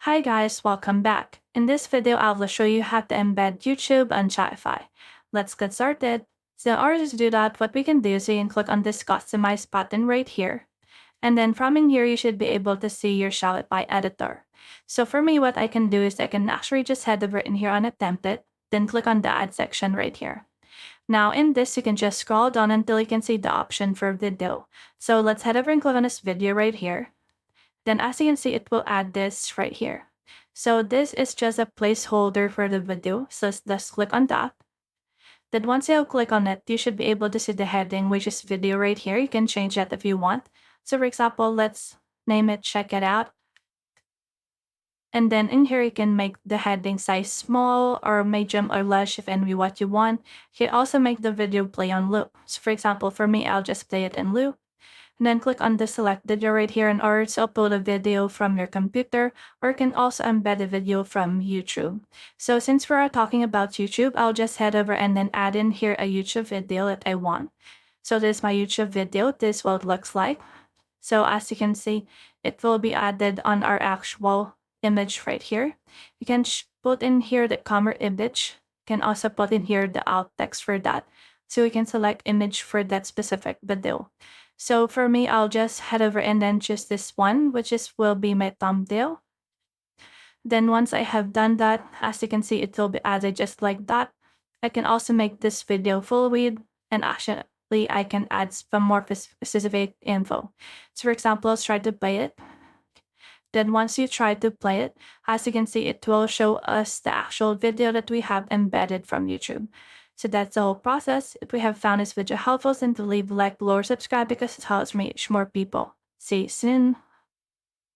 Hi guys, welcome back. In this video, I will show you how to embed YouTube on Shopify. Let's get started. So in order to do that, what we can do is you can click on this customize button right here. And then from in here, you should be able to see your Shopify editor. So for me, what I can do is I can actually just head over in here on a template, then click on the add section right here. Now in this, you can just scroll down until you can see the option for video. So let's head over and click on this video right here. Then as you can see, it will add this right here. So this is just a placeholder for the video. So let's click on that. Then once you click on it, you should be able to see the heading, which is video right here. You can change that if you want. So for example, let's name it check it out. And then in here, you can make the heading size small or medium or large if any what you want. You can also make the video play on loop. So for example, for me, I'll just play it in loop. And then click on the select video right here in order to upload a video from your computer, or you can also embed a video from YouTube. So since we're talking about YouTube, I'll just head over and then add in here a YouTube video that I want. So this is my YouTube video. This is what it looks like. So as you can see, it will be added on our actual image right here. You can put in here the camera image. You can also put in here the alt text for that. So you can select image for that specific video. So for me, I'll just head over and then choose this one, which will be my thumbnail. Then once I have done that, as you can see, it will be added just like that. I can also make this video full width, and actually I can add some more specific info. So for example, let's try to play it. Then once you try to play it, as you can see, it will show us the actual video that we have embedded from YouTube. So that's the whole process. If we have found this video helpful, then to leave a like below or subscribe because it helps reach more people. See you soon.